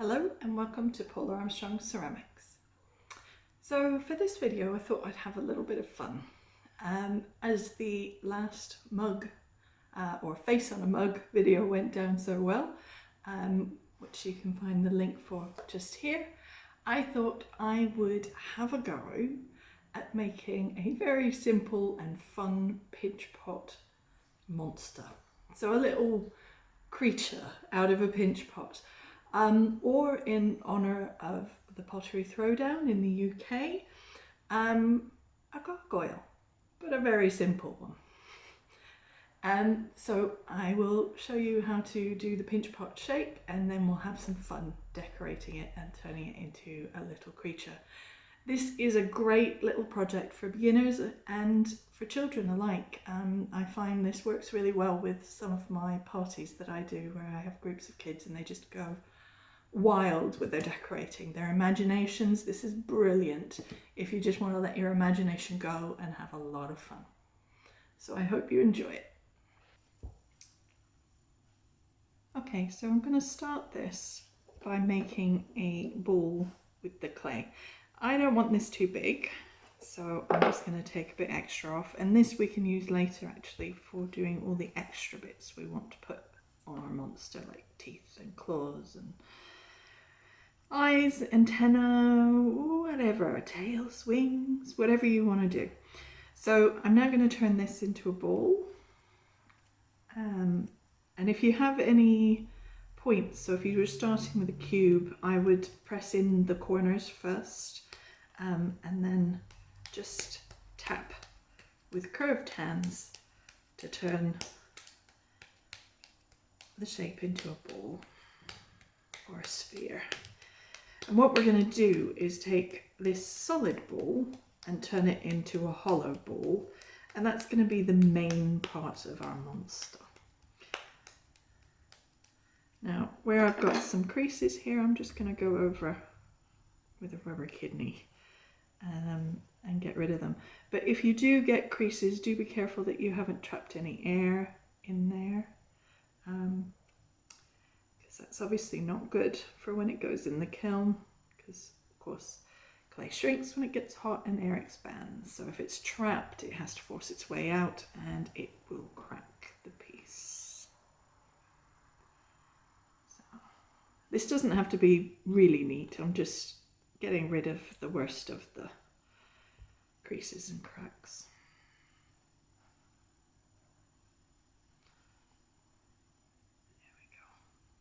Hello and welcome to Paula Armstrong Ceramics. So for this video I thought I'd have a little bit of fun. As the last mug or face on a mug video went down so well, which you can find the link for just here, I thought I would have a go at making a very simple and fun pinch pot monster. So a little creature out of a pinch pot. Or in honour of the Pottery Throwdown in the UK, a gargoyle, but a very simple one. So I will show you how to do the pinch pot shape, and then we'll have some fun decorating it and turning it into a little creature. This is a great little project for beginners and for children alike. I find this works really well with some of my parties that I do, where I have groups of kids and they just go wild with their decorating, their imaginations. This is brilliant if you just want to let your imagination go and have a lot of fun. So I hope you enjoy it. Okay, so I'm going to start this by making a ball with the clay. I don't want this too big, so I'm just going to take a bit extra off, and this we can use later actually for doing all the extra bits we want to put on our monster, like teeth and claws and eyes, antenna, whatever, tails, wings, whatever you want to do. So I'm now going to turn this into a ball. And if you have any points, so if you were starting with a cube, I would press in the corners first, and then just tap with curved hands to turn the shape into a ball or a sphere. And what we're going to do is take this solid ball and turn it into a hollow ball, and that's going to be the main part of our monster. Now, where I've got some creases here, I'm just going to go over with a rubber kidney and get rid of them. But if you do get creases, do be careful that you haven't trapped any air in there, because that's obviously not good for when it goes in the kiln, because of course clay shrinks when it gets hot and air expands. So if it's trapped, it has to force its way out and it will crack the piece. So this doesn't have to be really neat. I'm just getting rid of the worst of the creases and cracks.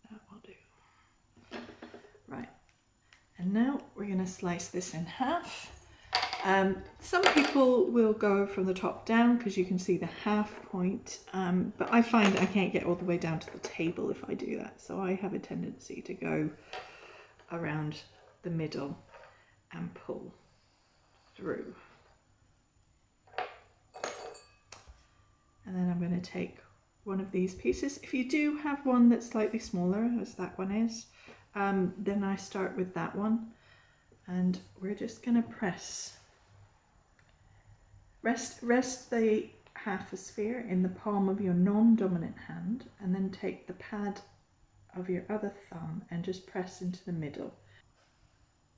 That will do. Right, and now we're going to slice this in half. Some people will go from the top down because you can see the half point, but I find I can't get all the way down to the table if I do that, so I have a tendency to go around the middle and pull through. And then I'm going to take one of these pieces. If you do have one that's slightly smaller, as that one is, then I start with that one, and we're just going to rest the half a sphere in the palm of your non-dominant hand, and then take the pad of your other thumb and just press into the middle.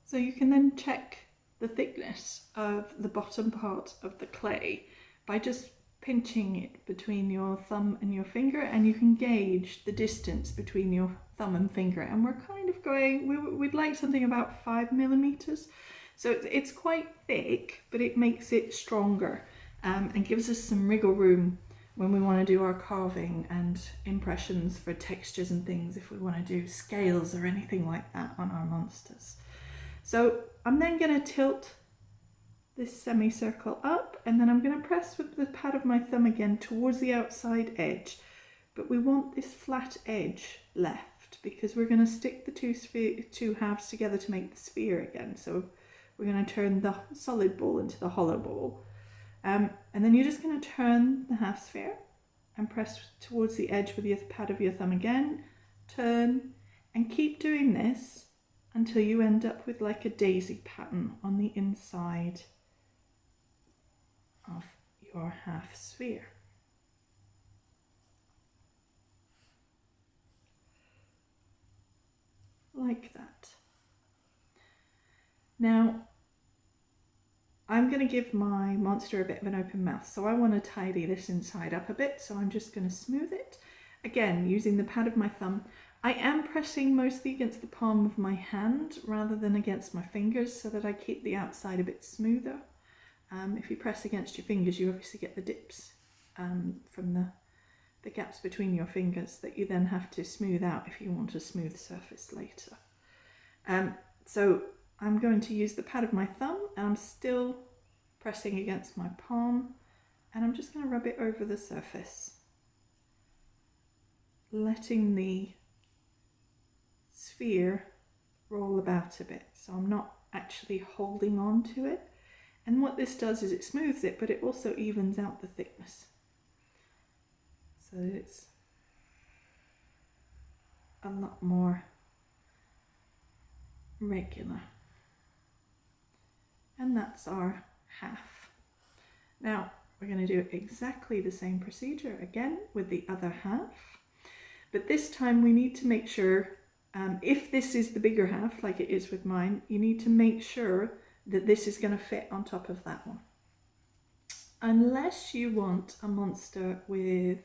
So you can then check the thickness of the bottom part of the clay by just pinching it between your thumb and your finger, and you can gauge the distance between your thumb and finger, and we're kind of going, we'd like something about 5 millimeters. So it's quite thick, but it makes it stronger and gives us some wriggle room when we want to do our carving and impressions for textures and things, if we want to do scales or anything like that on our monsters. So I'm then going to tilt this semicircle up, and then I'm going to press with the pad of my thumb again towards the outside edge, but we want this flat edge left because we're going to stick the two halves together to make the sphere again. So we're going to turn the solid ball into the hollow ball, and then you're just going to turn the half sphere and press towards the edge with the pad of your thumb again, turn, and keep doing this until you end up with like a daisy pattern on the inside of your half sphere. like that. Now, I'm going to give my monster a bit of an open mouth, so I want to tidy this inside up a bit, so I'm just going to smooth it. Again, using the pad of my thumb. I am pressing mostly against the palm of my hand rather than against my fingers so that I keep the outside a bit smoother. If you press against your fingers, you obviously get the dips from the gaps between your fingers that you then have to smooth out if you want a smooth surface later. So I'm going to use the pad of my thumb, and I'm still pressing against my palm, and I'm just going to rub it over the surface, letting the sphere roll about a bit, so I'm not actually holding on to it. And what this does is it smooths it, but it also evens out the thickness, so it's a lot more regular. And that's our half. Now we're going to do exactly the same procedure again with the other half, but this time we need to make sure, if this is the bigger half like it is with mine, you need to make sure that this is going to fit on top of that one. Unless you want a monster with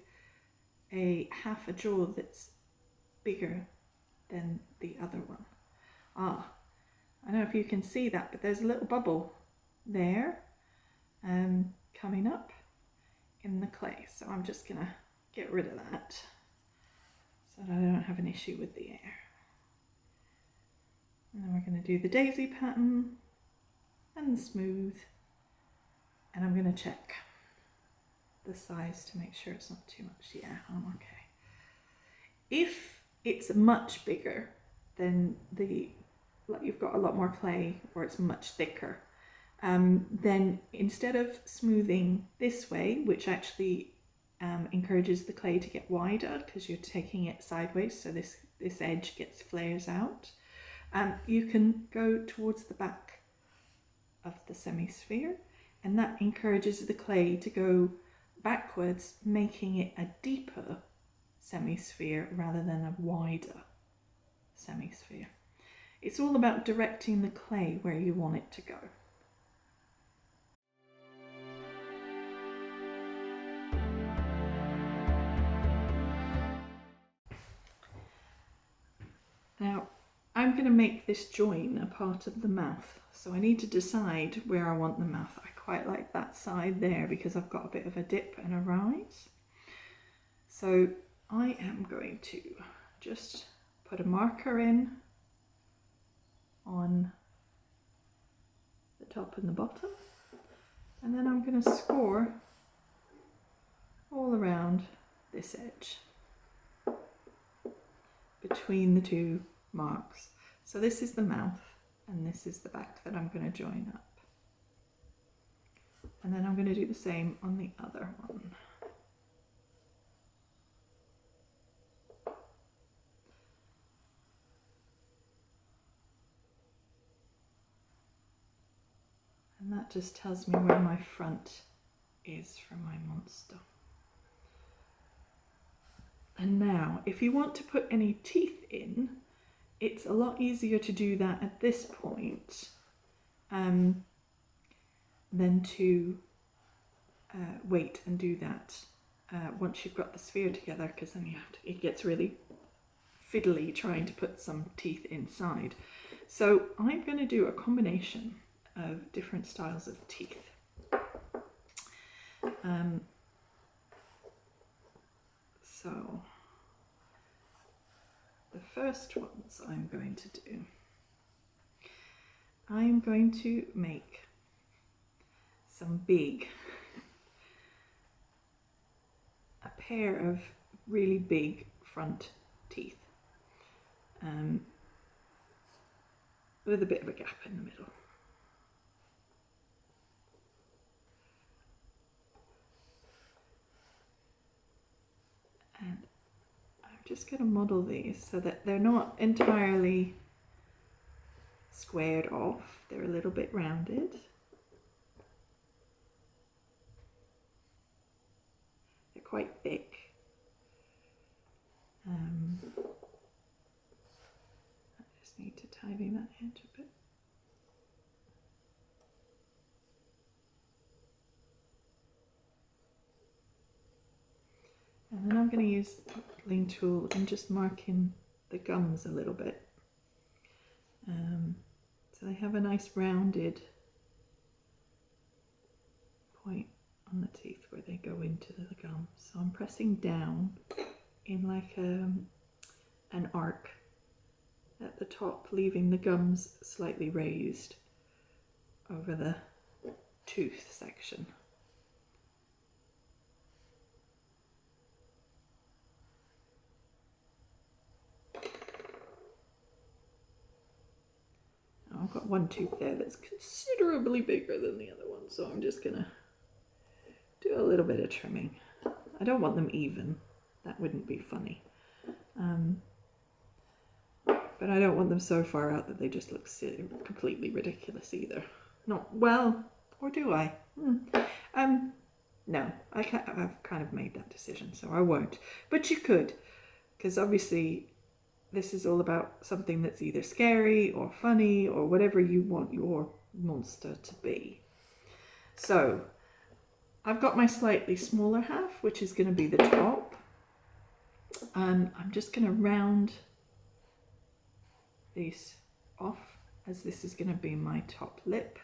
a half a jaw that's bigger than the other one. I don't know if you can see that, but there's a little bubble there coming up in the clay. So I'm just going to get rid of that so that I don't have an issue with the air. And then we're going to do the daisy pattern and the smooth. And I'm going to check the size to make sure it's not too much. Yeah, I'm okay. If it's much bigger than like you've got a lot more clay or it's much thicker, then instead of smoothing this way, which actually encourages the clay to get wider because you're taking it sideways, so this edge flares out, you can go towards the back of the semi-sphere, and that encourages the clay to go backwards, making it a deeper semi-sphere rather than a wider semi-sphere. It's all about directing the clay where you want it to go. Now, I'm going to make this join a part of the mouth, so I need to decide where I want the mouth. I quite like that side there because I've got a bit of a dip and a rise. So I am going to just put a marker in on the top and the bottom, and then I'm going to score all around this edge between the two marks. So this is the mouth and this is the back that I'm going to join up, and then I'm going to do the same on the other one. And that just tells me where my front is for my monster. And now, if you want to put any teeth in, it's a lot easier to do that at this point than to wait and do that once you've got the sphere together, because then it gets really fiddly trying to put some teeth inside. So I'm going to do a combination of different styles of teeth. So the first ones I'm going to do, I'm going to make some a pair of really big front teeth with a bit of a gap in the middle. And I'm just going to model these so that they're not entirely squared off, they're a little bit rounded. They're quite thick. I just need tidy that edge a bit. And then I'm going to use the modeling tool and just mark in the gums a little bit. So they have a nice rounded point on the teeth where they go into the gum. So I'm pressing down in like an arc at the top, leaving the gums slightly raised over the tooth section. I've got one tooth there that's considerably bigger than the other one, so I'm just gonna do a little bit of trimming. I don't want them even, that wouldn't be funny. But I don't want them so far out that they just look completely ridiculous either. Not well, or do I? No, I've kind of made that decision, so I won't. But you could, because obviously this is all about something that's either scary or funny or whatever you want your monster to be. So I've got my slightly smaller half, which is going to be the top. I'm just going to round these off, as this is going to be my top lip.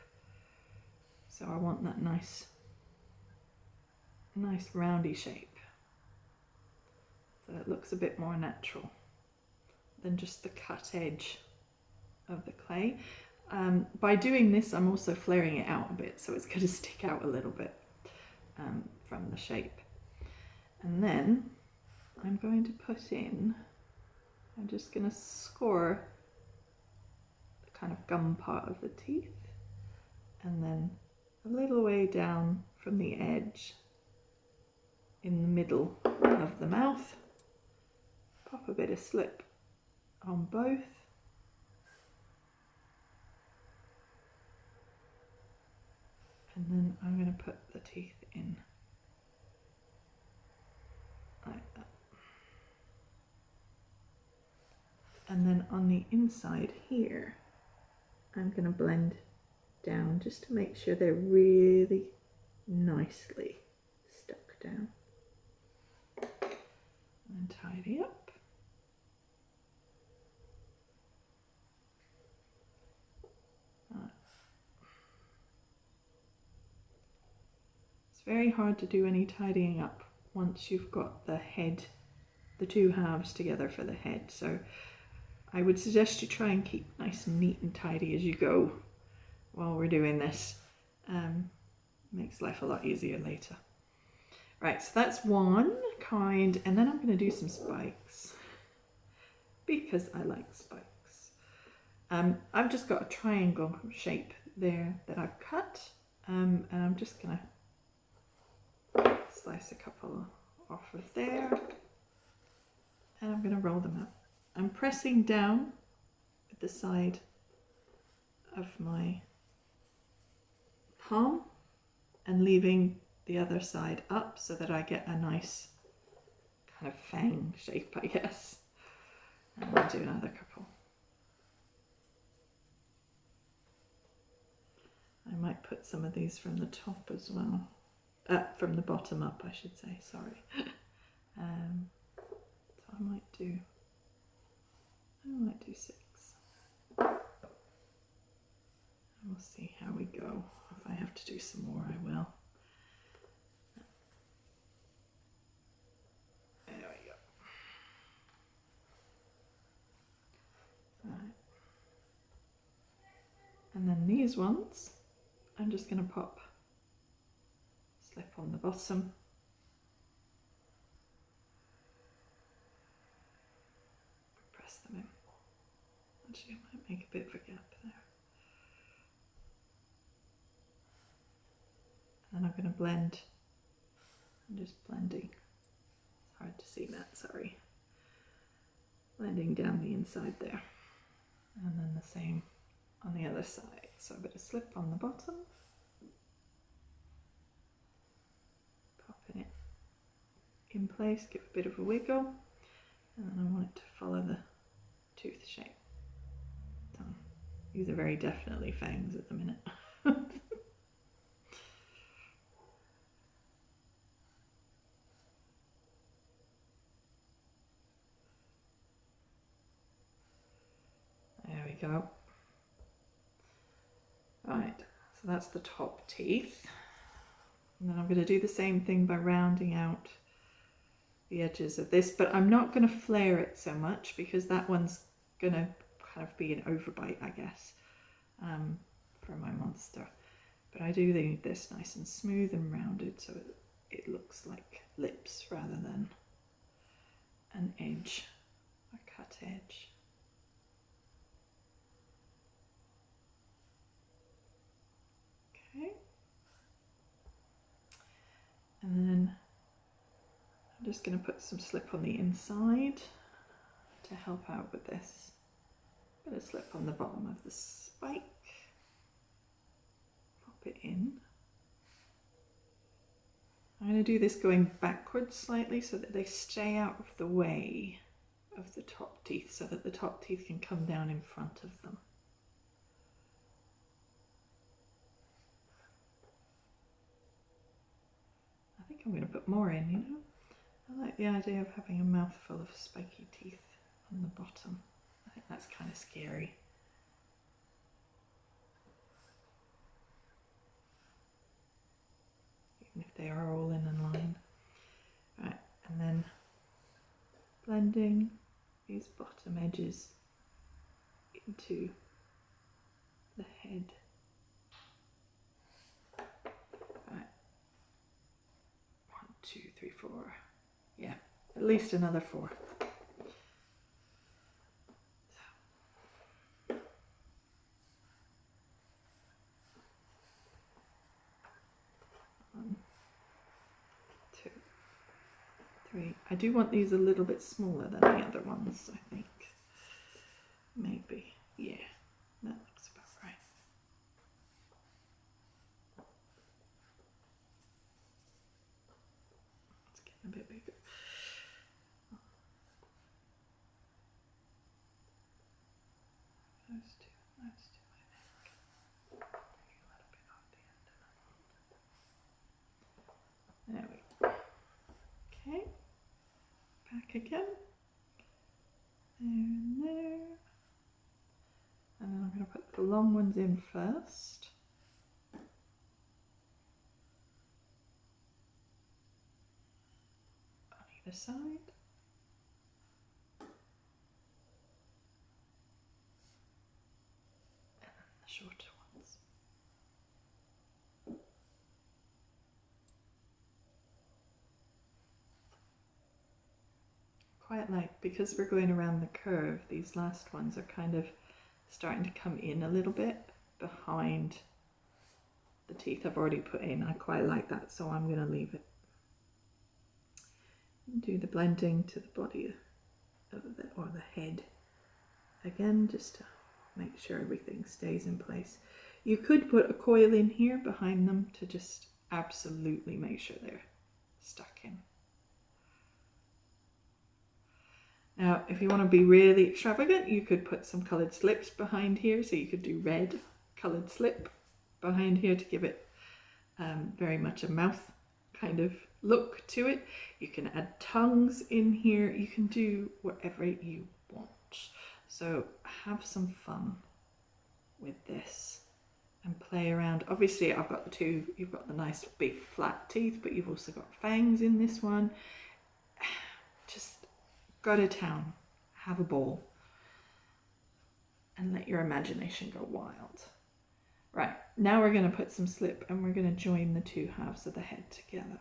So I want that nice roundy shape, so it looks a bit more natural than just the cut edge of the clay. By doing this, I'm also flaring it out a bit, so it's going to stick out a little bit from the shape. And then I'm going to put in, I'm just going to score the kind of gum part of the teeth, and then a little way down from the edge in the middle of the mouth, pop a bit of slip on both, and then I'm going to put the teeth in like that. And then on the inside here, I'm going to blend down just to make sure they're really nicely stuck down. And tidy up. It's very hard to do any tidying up once you've got the head, the two halves together for the head. So I would suggest you try and keep nice and neat and tidy as you go while we're doing this. Makes life a lot easier later. Right, so that's one kind, and then I'm going to do some spikes because I like spikes. I've just got a triangle shape there that I've cut, and I'm just going to slice a couple off of there, and I'm going to roll them up. I'm pressing down at the side of my palm and leaving the other side up so that I get a nice kind of fang shape, I guess. And I'll do another couple. I might put some of these from the top as well. From the bottom up, I should say, sorry. So I might do 6. And we'll see how we go. If I have to do some more, I will. There we go. Right. And then these ones, I'm just going to pop slip on the bottom. Press them in. Actually, I might make a bit of a gap there. And I'm going to blend. I'm just blending. It's hard to see that, sorry. Blending down the inside there. And then the same on the other side. So a bit of slip on the bottom. Popping it in place, give a bit of a wiggle. And then I want it to follow the tooth shape. Done. These are very definitely fangs at the minute. There we go. Right, so that's the top teeth. And then I'm going to do the same thing by rounding out the edges of this, but I'm not going to flare it so much because that one's going to kind of be an overbite, I guess, for my monster. But I do need this nice and smooth and rounded so it looks like lips rather than an edge, a cut edge. Okay. And then I'm just going to put some slip on the inside to help out with this. Bit of slip on the bottom of the spike. Pop it in. I'm going to do this going backwards slightly so that they stay out of the way of the top teeth, so that the top teeth can come down in front of them. I think I'm going to put more in, you know. I like the idea of having a mouthful of spiky teeth on the bottom. I think that's kind of scary. Even if they are all in a line. Right, and then blending these bottom edges into the head. Right. 1, 2, 3, 4. Yeah, at least another 4. So. 1, 2, 3. I do want these a little bit smaller than the other ones, I think. Maybe. Yeah, that looks about right. It's getting a bit bigger. Those two, I think. Maybe a little bit off the end. There we go. Okay. Back again. There and there. And then I'm going to put the long ones in first. On either side. And then the shorter ones. Quite like, because we're going around the curve, these last ones are kind of starting to come in a little bit behind the teeth I've already put in. I quite like that, so I'm going to leave it. Do the blending to the body of the, or the head again, just to make sure everything stays in place. You could put a coil in here behind them to just absolutely make sure they're stuck in. Now, if you want to be really extravagant, you could put some coloured slips behind here. So you could do red coloured slip behind here to give it very much a mouth kind of look to it. You can add tongues in here. You can do whatever you want. So have some fun with this and play around. Obviously, I've got the two. You've got the nice big flat teeth, but you've also got fangs in this one. Just go to town, have a ball, and let your imagination go wild. Right, now we're going to put some slip and we're going to join the two halves of the head together.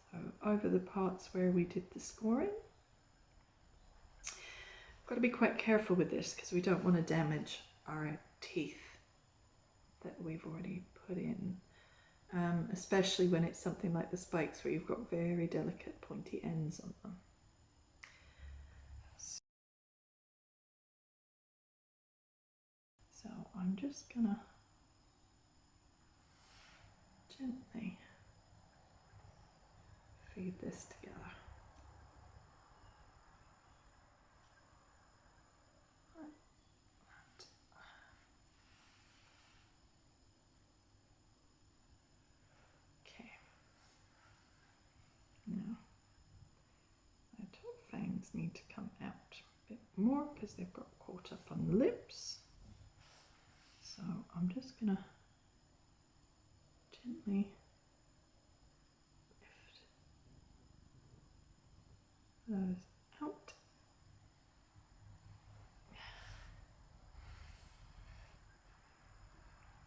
So over the parts where we did the scoring. Got to be quite careful with this because we don't want to damage our teeth that we've already put in. Especially when it's something like the spikes where you've got very delicate pointy ends on them. So I'm just gonna gently feed this together. fangs need to come out a bit more because they've got caught up on the lips. So I'm just going to gently lift those out.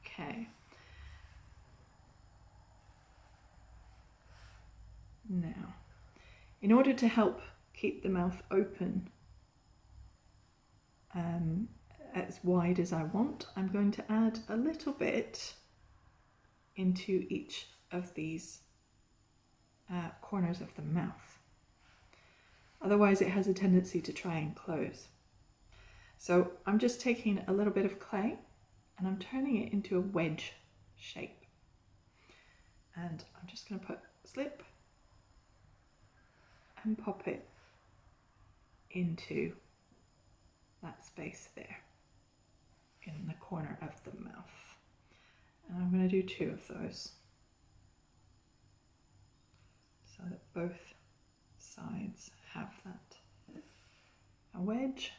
Okay. Now, in order to help keep the mouth open as wide as I want, I'm going to add a little bit into each of these corners of the mouth. Otherwise it has a tendency to try and close. So I'm just taking a little bit of clay and I'm turning it into a wedge shape. And I'm just going to put slip and pop it into that space there in the corner of the mouth. And I'm going to do 2 of those so that both sides have that. A wedge,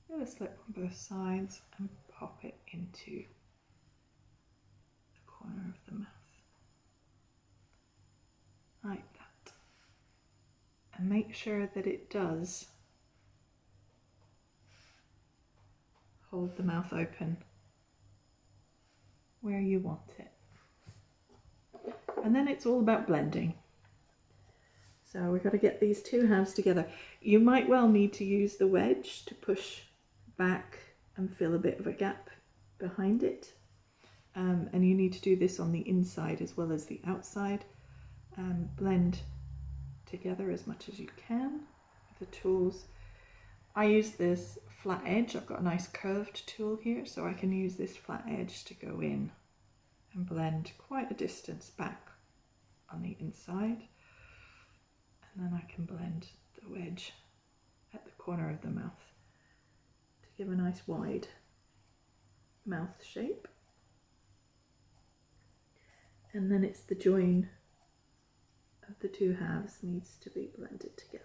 get a slip on both sides and pop it into the corner of the mouth. Like that. And make sure that it does hold the mouth open where you want it. And then it's all about blending. So we've got to get these 2 halves together. You might well need to use the wedge to push back and fill a bit of a gap behind it. And you need to do this on the inside as well as the outside. Blend together as much as you can with the tools. I use this flat edge. I've got a nice curved tool here, so I can use this flat edge to go in and blend quite a distance back on the inside. And then I can blend the wedge at the corner of the mouth to give a nice wide mouth shape. And then it's the join of the 2 halves needs to be blended together.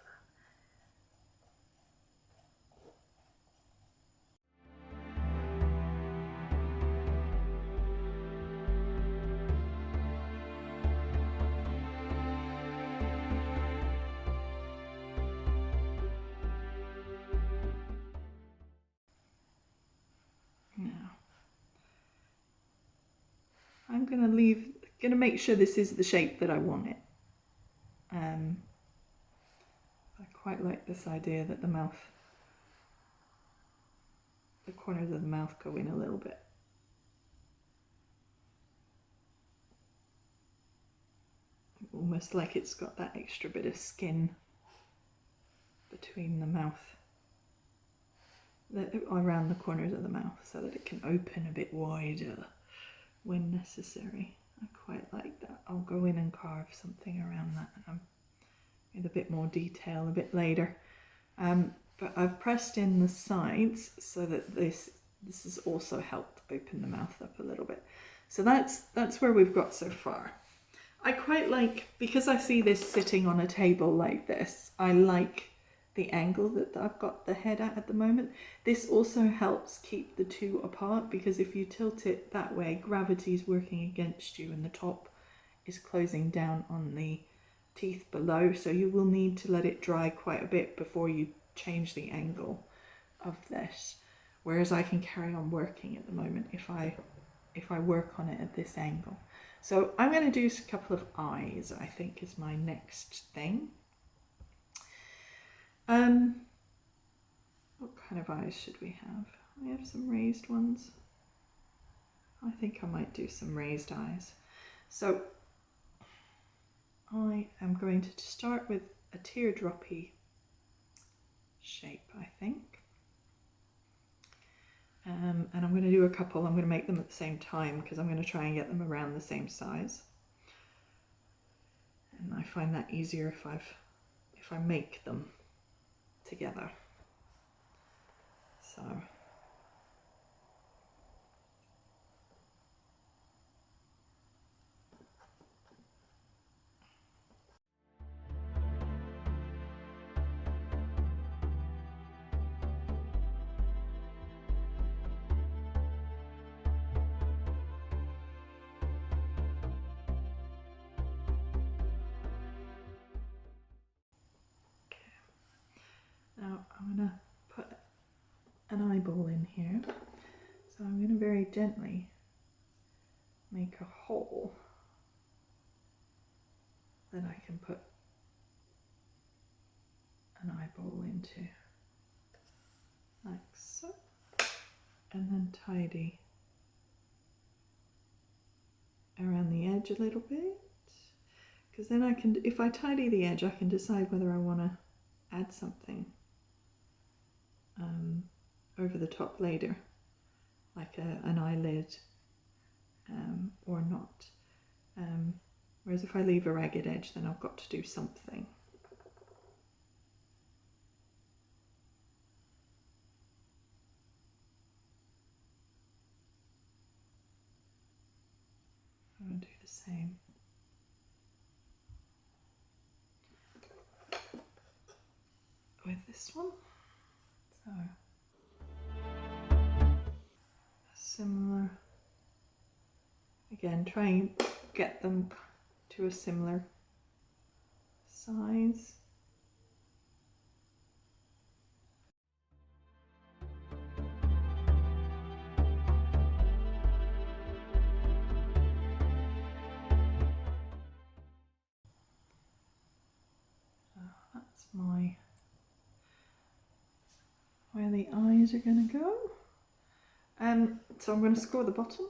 Now, I'm going to make sure this is the shape that I want it. I quite like this idea that the corners of the mouth go in a little bit. Almost like it's got that extra bit of skin between the mouth, around the corners of the mouth, so that it can open a bit wider when necessary. I quite like that. I'll go in and carve something around that with a bit more detail a bit later. But I've pressed in the sides so that this has also helped open the mouth up a little bit. So that's where we've got so far. I quite like, because I see this sitting on a table like this, I like the angle that I've got the head at the moment. This also helps keep the 2 apart, because if you tilt it that way, gravity's working against you and the top is closing down on the teeth below, so you will need to let it dry quite a bit before you change the angle of this. Whereas I can carry on working at the moment if I work on it at this angle. So I'm going to do a couple of eyes, I think, is my next thing. What kind of eyes should we have? We have some raised ones. I think I might do some raised eyes. So I am going to start with a teardroppy shape, I think. And I'm going to do a couple. I'm going to make them at the same time because I'm going to try and get them around the same size. And I find that easier if I make them together. So an eyeball in here. So I'm going to very gently make a hole that I can put an eyeball into, like so, and then tidy around the edge a little bit, because then I can, if I tidy the edge, I can decide whether I want to add something over the top later, like an eyelid, or not. Whereas if I leave a ragged edge, then I've got to do something. I'm going to do the same. With this one. So, similar. Again, try and get them to a similar size. That's my, where the eyes are going to go. So I'm going to score the bottom.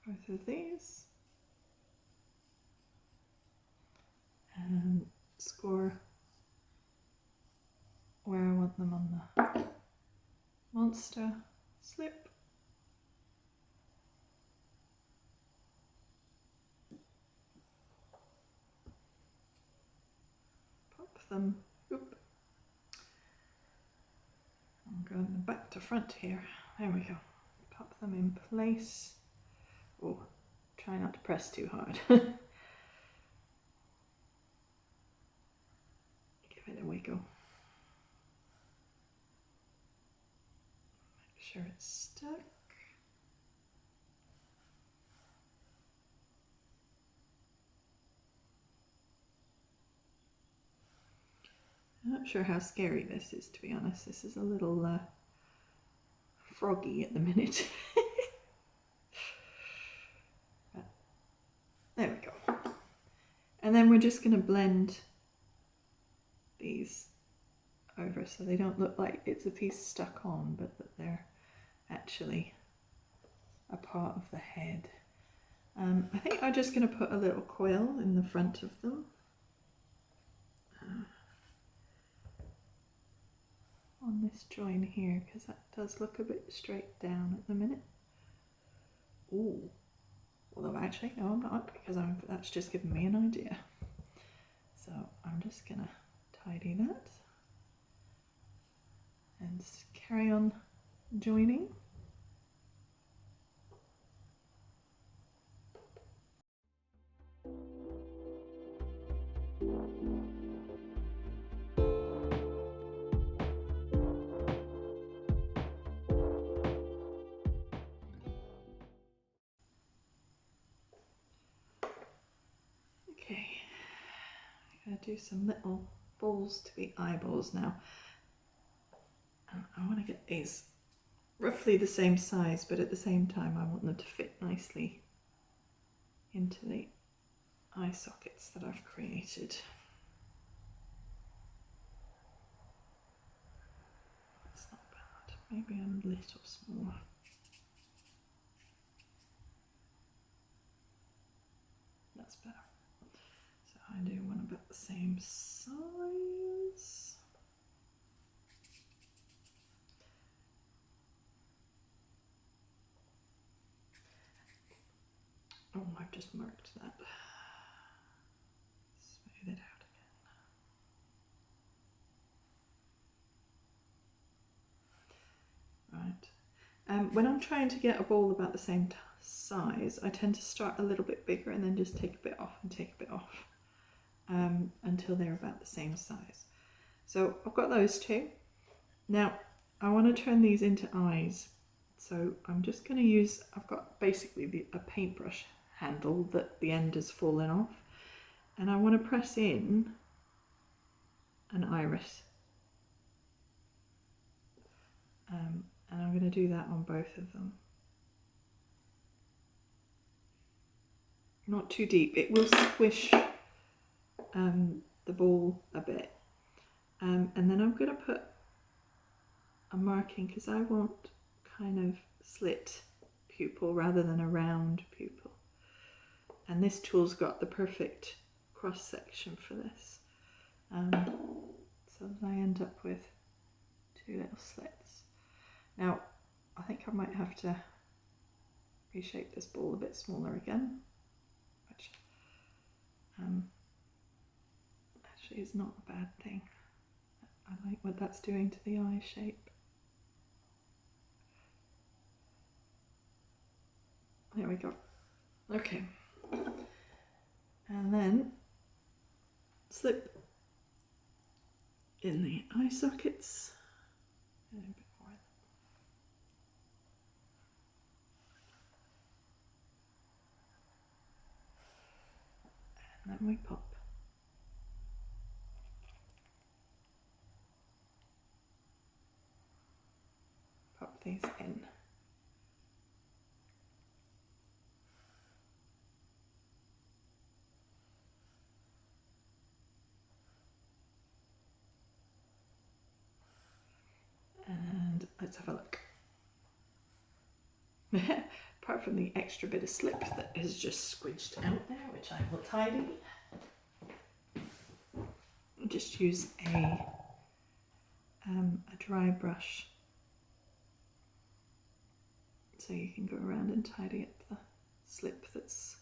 Both of these. And score where I want them on the monster slip. Pop them. Oop. I'm going back to front here. There we go. Pop them in place. Oh, try not to press too hard. Give it a wiggle. Make sure it's stuck. I'm not sure how scary this is, to be honest. This is a little froggy at the minute. There we go. And then we're just going to blend these over so they don't look like it's a piece stuck on, but that they're actually a part of the head. I think I'm just going to put a little coil in the front of them. On this join here, because that does look a bit straight down at the minute. Ooh. Although actually, no, I'm not, because that's just giving me an idea. So I'm just gonna tidy that and carry on joining. Okay, I'm gonna do some little balls to be eyeballs now. I want to get these roughly the same size, but at the same time I want them to fit nicely into the eye sockets that I've created. That's not bad. Maybe I'm a little small. That's better. So I do one about the same size. Oh, I've just marked that. Smooth it out again. Right. When I'm trying to get a ball about the same size, I tend to start a little bit bigger and then just take a bit off and take a bit off until they're about the same size. So I've got those two. Now I want to turn these into eyes. So I'm just going to use, I've got basically a paintbrush handle that the end has fallen off, and I want to press in an iris to do that on both of them. Not too deep. It will squish the ball a bit. And then I'm going to put a marking because I want kind of slit pupil rather than a round pupil. And this tool's got the perfect cross section for this. So I end up with 2 little slits. Now, I think I might have to reshape this ball a bit smaller again, which actually is not a bad thing. I like what that's doing to the eye shape. There we go. Okay. And then slip in the eye sockets. A bit more. And then we pop. Pop these in. And let's have a look. Apart from the extra bit of slip that is just squidged out there, which I will tidy. I'll just use a dry brush so you can go around and tidy up the slip that's,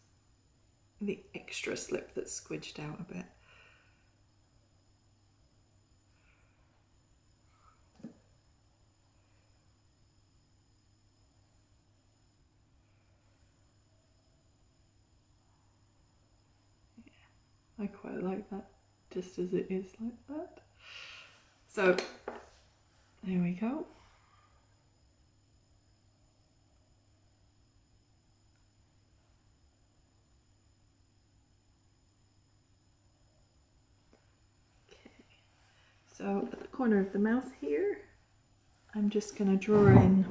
the extra slip that's squidged out a bit. I quite like that, just as it is like that. So, there we go. Okay, so at the corner of the mouth here, I'm just going to draw in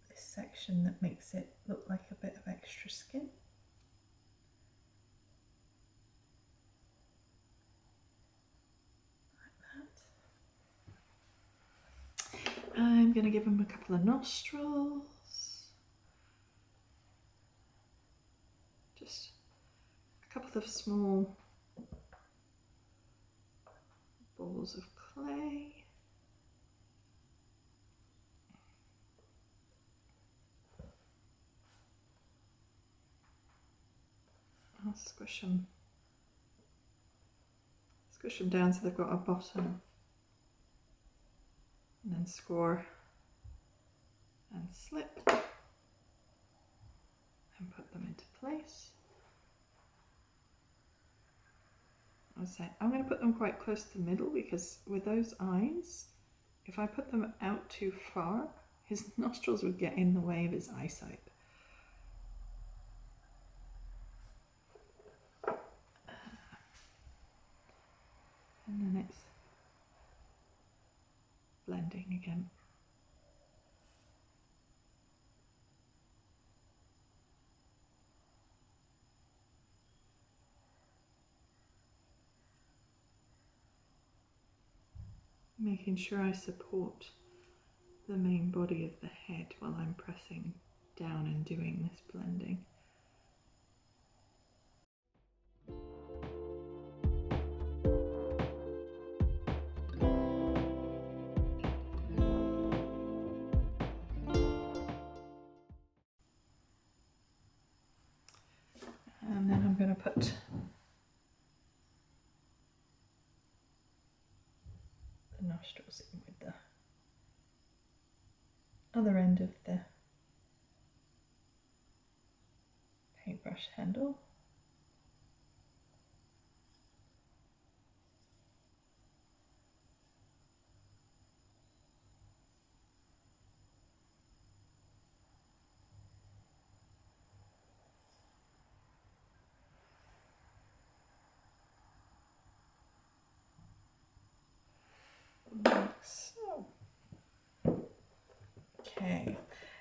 this section that makes it look like a bit of extra skin. I'm going to give him a couple of nostrils, just a couple of small balls of clay. I'll squish them down so they've got a bottom. And then score and slip and put them into place. I said I'm going to put them quite close to the middle because with those eyes, if I put them out too far, his nostrils would get in the way of his eyesight. And then it's blending again. Making sure I support the main body of the head while I'm pressing down and doing this blending. And then I'm going to put the nostrils in with the other end of the paintbrush handle.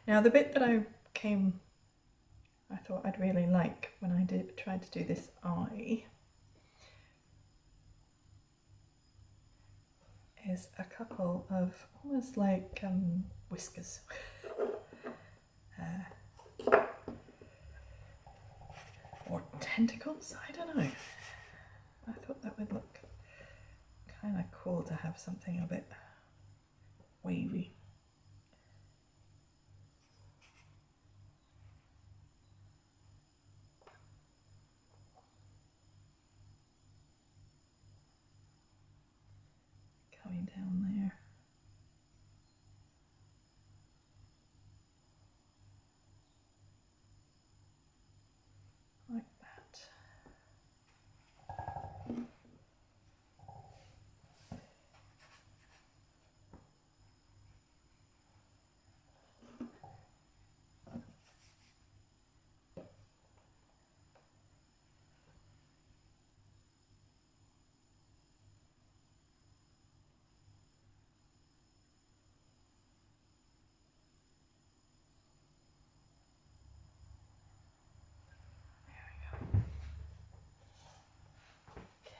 Now the bit that I thought I'd really like when I tried to do this eye is a couple of almost like whiskers. Or tentacles, I don't know. I thought that would look kind of cool to have something a bit wavy. Coming down there. Like that.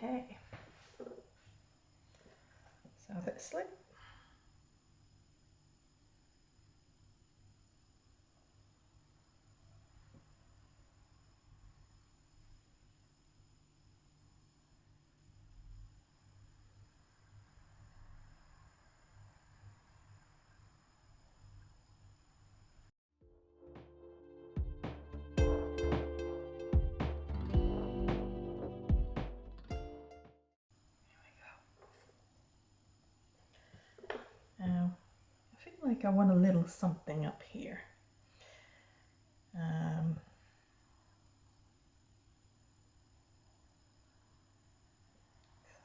Okay, so a bit slick. Now, I feel like I want a little something up here.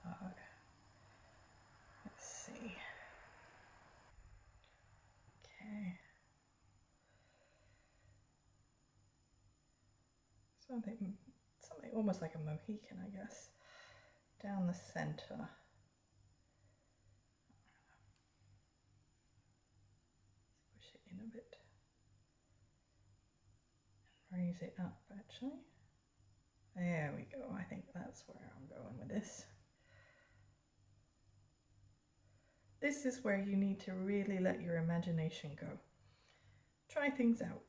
So, let's see. Okay. Something almost like a Mohican, I guess, down the center. Push it in a bit and raise it up, actually. There we go. I think that's where I'm going with this. This is where you need to really let your imagination go. Try things out.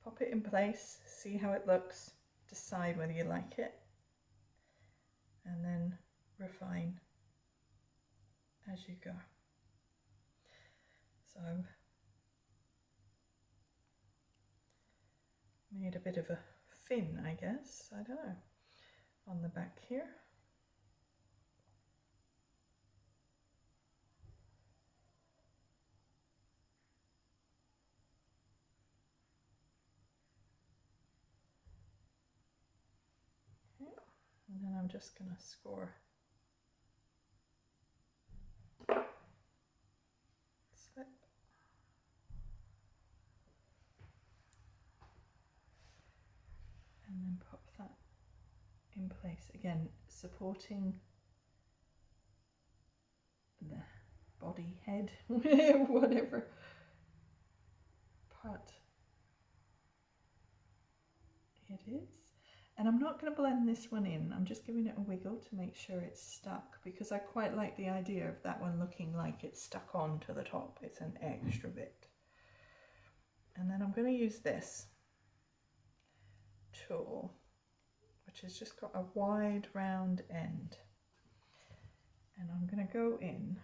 Pop it in place, see how it looks, decide whether you like it, and then refine as you go. So I've made a bit of a fin, I guess, I don't know, on the back here. Okay. And then I'm just going to score slip. And then pop that in place. Again, supporting the body, head, whatever part it is. And I'm not going to blend this one in, I'm just giving it a wiggle to make sure it's stuck, because I quite like the idea of that one looking like it's stuck onto the top. It's an extra bit. And then I'm going to use this tool, which has just got a wide round end, and I'm going to go in,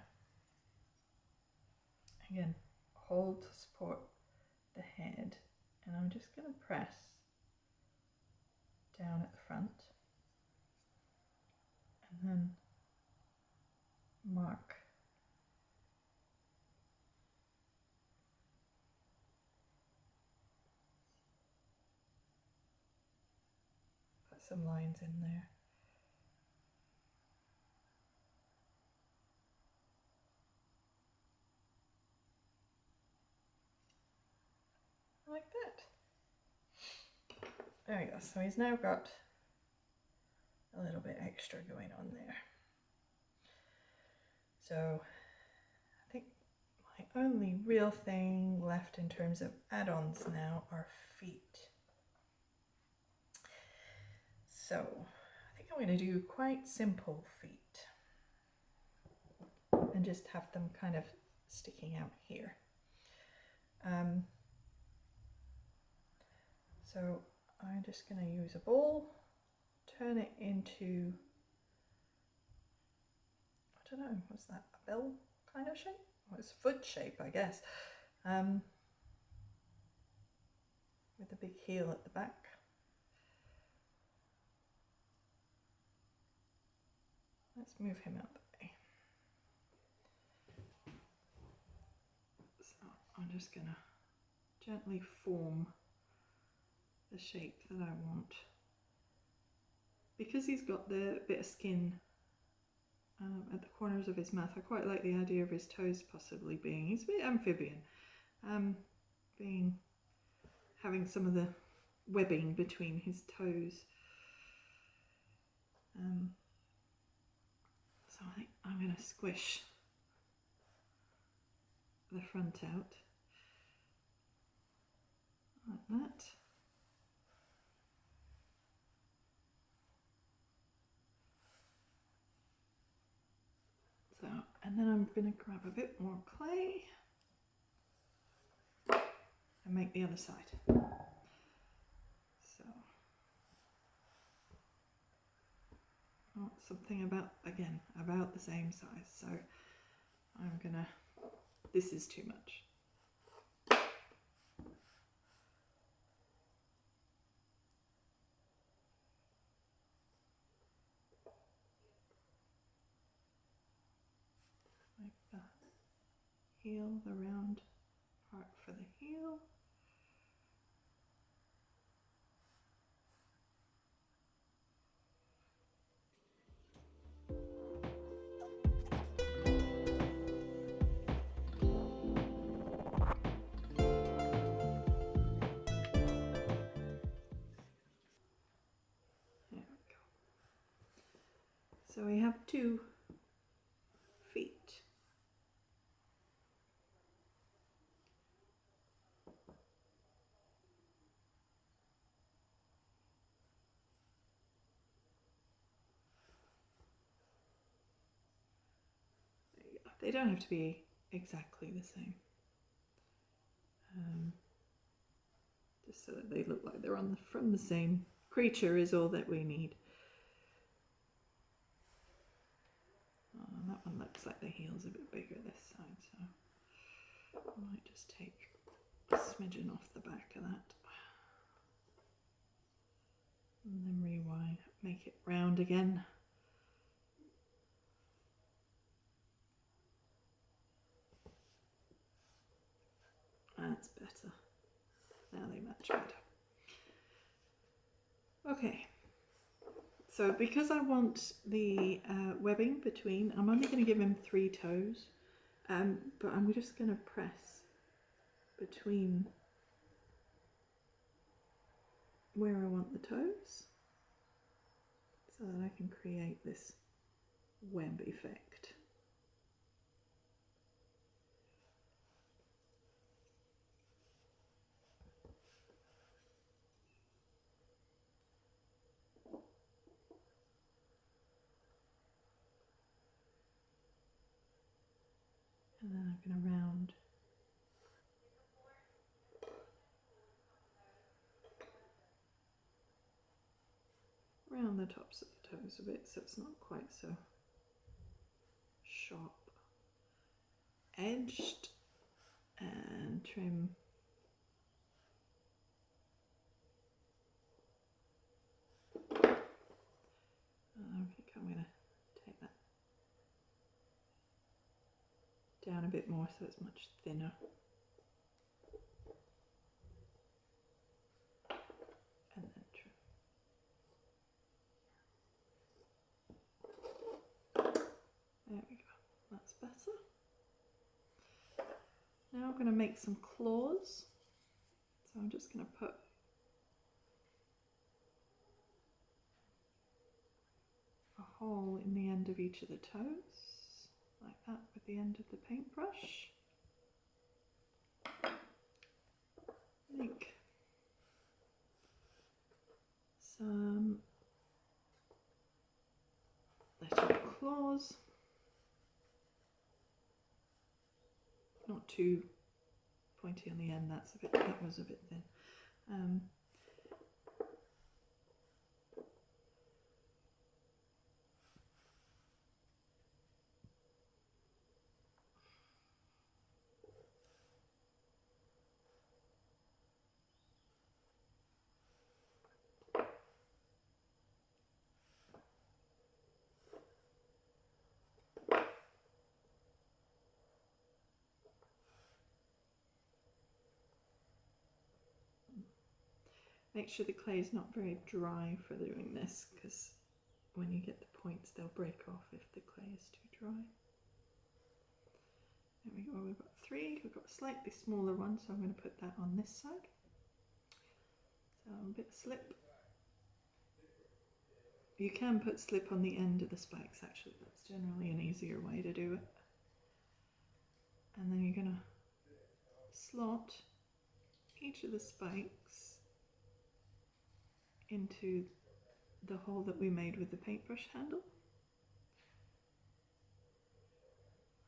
again, hold to support the head, and I'm just going to press down at the front and then mark some lines in there. Like that. There we go. So he's now got a little bit extra going on there. So I think my only real thing left in terms of add-ons now are feet. So I think I'm going to do quite simple feet and just have them kind of sticking out here. So I'm just going to use a ball, turn it into, I don't know, what's that, a bell kind of shape? Well, it's foot shape, I guess, with a big heel at the back. Let's move him out the way. So I'm just going to gently form the shape that I want. Because he's got the bit of skin at the corners of his mouth, I quite like the idea of his toes possibly being, he's a bit amphibian, having some of the webbing between his toes. So I think I'm going to squish the front out like that. So, and then I'm going to grab a bit more clay and make the other side. So, I want something about, again, about the same size. So I'm going to, this is too much. Like the heel, the round part for the heel. There we go. So we have 2 feet. They don't have to be exactly the same. Just so that they look like they're from the same creature is all that we need. Oh, that one looks like the heel's a bit bigger this side, so I might just take a smidgen off the back of that. And then rewind, make it round again. That's better. Now they match better. Okay, so because I want the webbing between, I'm only going to give him 3 toes, but I'm just going to press between where I want the toes so that I can create this web effect. And then I'm going to round the tops of the toes a bit so it's not quite so sharp edged, and trim I think I'm going to take that down a bit more so it's much thinner. And then trim. There we go, that's better. Now I'm going to make some claws. So I'm just going to put a hole in the end of each of the toes, like that with the end of the paintbrush. make some little claws, not too pointy on the end, that was a bit thin. Make sure the clay is not very dry for doing this, because when you get the points they'll break off if the clay is too dry. There we go, we've got 3. We've got a slightly smaller one, so I'm going to put that on this side. So a bit of slip. You can put slip on the end of the spikes actually, that's generally an easier way to do it. And then you're going to slot each of the spikes into the hole that we made with the paintbrush handle,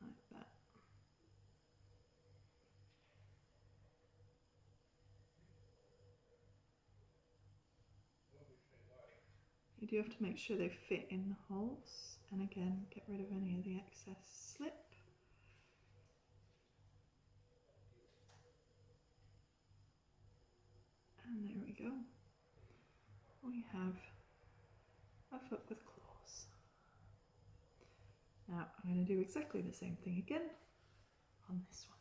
like that. You do have to make sure they fit in the holes, and again get rid of any of the excess slip. And there we go. We have a foot with claws. Now I'm going to do exactly the same thing again on this one.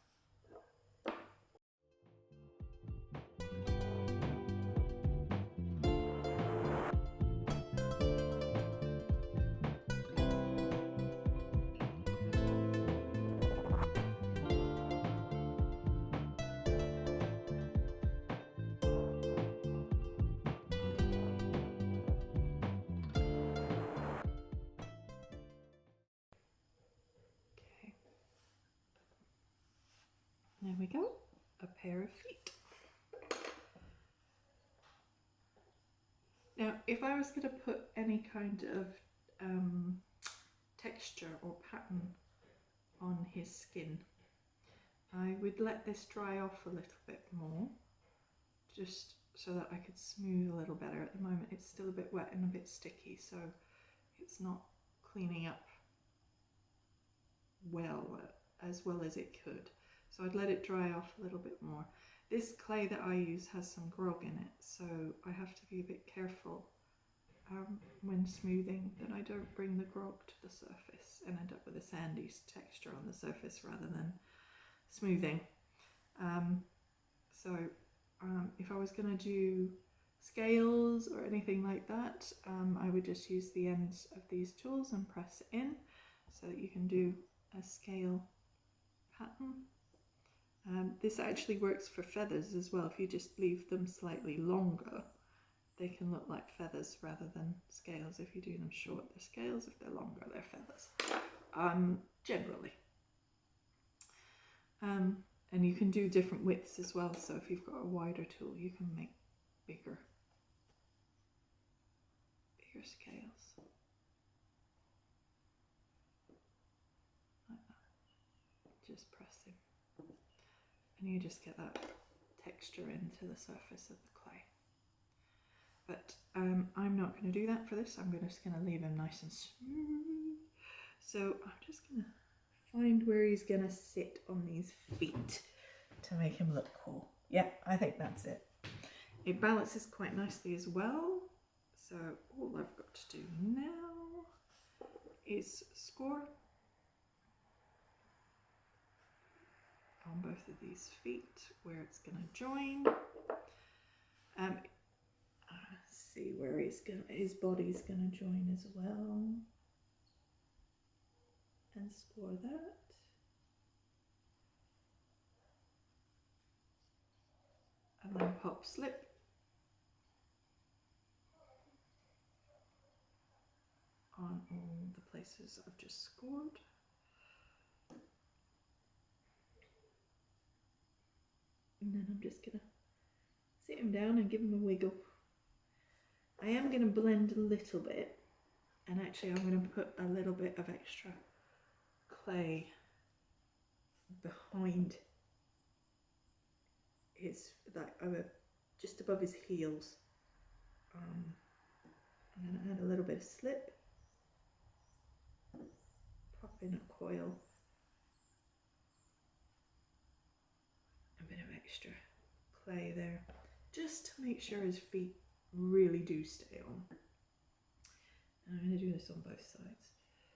There we go, a pair of feet. Now, if I was going to put any kind of texture or pattern on his skin, I would let this dry off a little bit more, just so that I could smooth a little better. At the moment it's still a bit wet and a bit sticky, so it's not cleaning up as well as it could. So I'd let it dry off a little bit more. This clay that I use has some grog in it, so I have to be a bit careful when smoothing that I don't bring the grog to the surface and end up with a sandy texture on the surface rather than smoothing. If I was going to do scales or anything like that, I would just use the ends of these tools and press it in so that you can do a scale pattern. This actually works for feathers as well. If you just leave them slightly longer, they can look like feathers rather than scales. If you do them short, they're scales. If they're longer, they're feathers, generally. And you can do different widths as well. So if you've got a wider tool, you can make bigger scales. Like that. Just pressing. And you just get that texture into the surface of the clay. But I'm not going to do that for this. I'm just going to leave him nice and smooth. So I'm just going to find where he's going to sit on these feet to make him look cool. Yeah, I think that's it. It balances quite nicely as well. So all I've got to do now is score on both of these feet where it's going to join. See where his body's going to join as well, and score that. And then pop slip on all the places I've just scored. And then I'm just gonna get him down and give him a wiggle. I am going to blend a little bit, and actually I'm going to put a little bit of extra clay behind his, like just above his heels. I'm going to add a little bit of slip, pop in a coil, a bit of extra clay there, just to make sure his feet really do stay on. And I'm going to do this on both sides.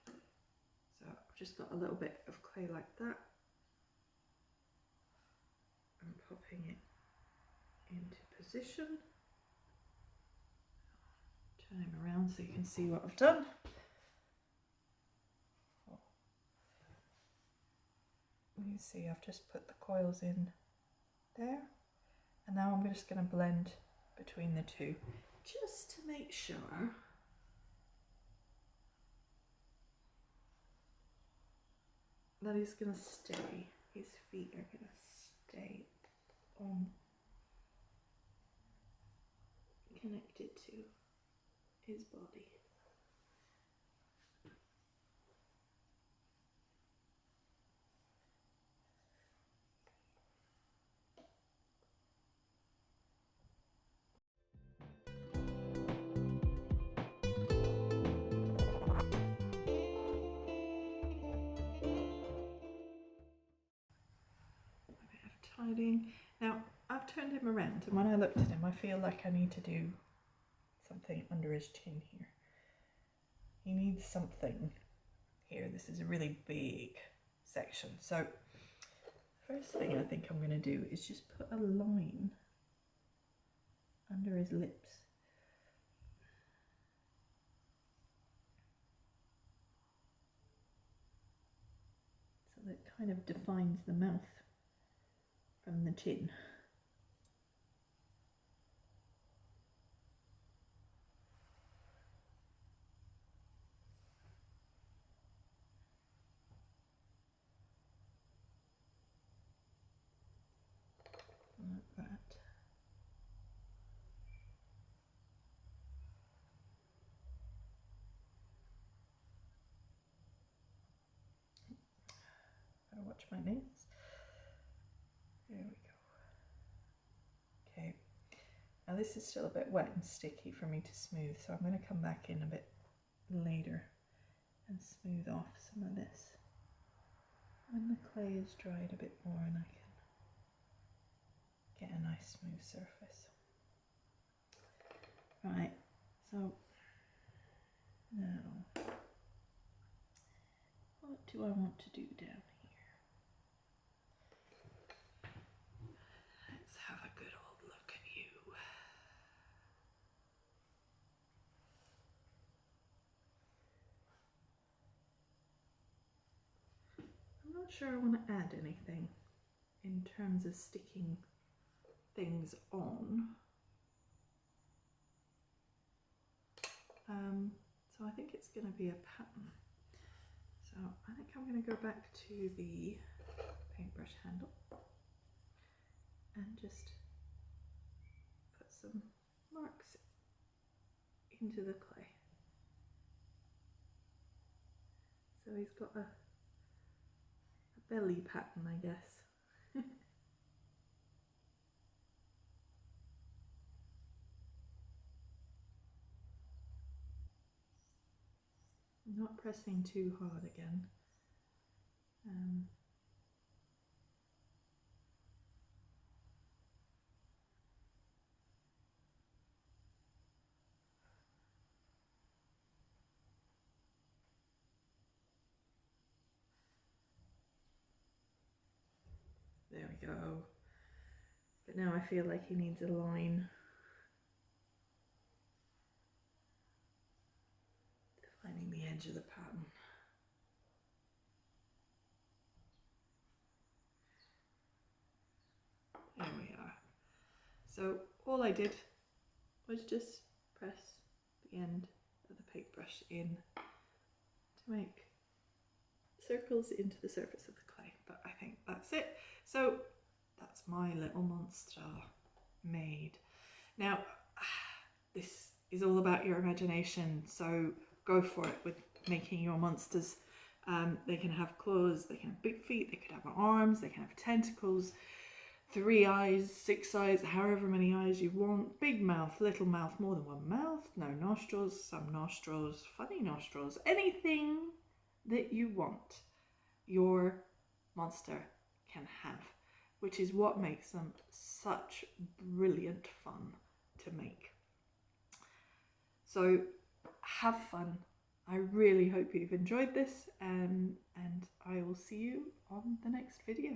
So I've just got a little bit of clay like that. I'm popping it into position. Turn him around so you can see what I've done. You see I've just put the coils in there, and now I'm just going to blend between the two just to make sure that he's going to stay, his feet are going to stay on, connected to his body. Tidying. Now I've turned him around, and when I looked at him I feel like I need to do something under his chin here. He needs something here. This is a really big section, so first thing I think I'm going to do is just put a line under his lips. So that kind of defines the mouth from the chin. Like that. Gotta watch my nails. There we go. Okay, now this is still a bit wet and sticky for me to smooth, so I'm going to come back in a bit later and smooth off some of this when the clay is dried a bit more and I can get a nice smooth surface. Right, so now what do I want to do down here? Let's have a good old look at you. I'm not sure I want to add anything in terms of sticking things on. So I think it's going to be a pattern. So I think I'm going to go back to the paintbrush handle and just put some marks into the clay. So he's got a belly pattern, I guess. I'm not pressing too hard again. There we go. But now I feel like he needs a line. Defining the edge of the pattern. There we are. So all I did was just press the end of the paintbrush in to make circles into the surface of the clay, but I think that's it. So that's my little monster made. Now, this is all about your imagination, so go for it with making your monsters. They can have claws, they can have big feet, they could have arms, they can have tentacles, 3 eyes, 6 eyes, however many eyes you want, big mouth, little mouth, more than one mouth, no nostrils, some nostrils, funny nostrils, anything that you want, your monster can have, which is what makes them such brilliant fun to make. So have fun. I really hope you've enjoyed this, and I will see you on the next video.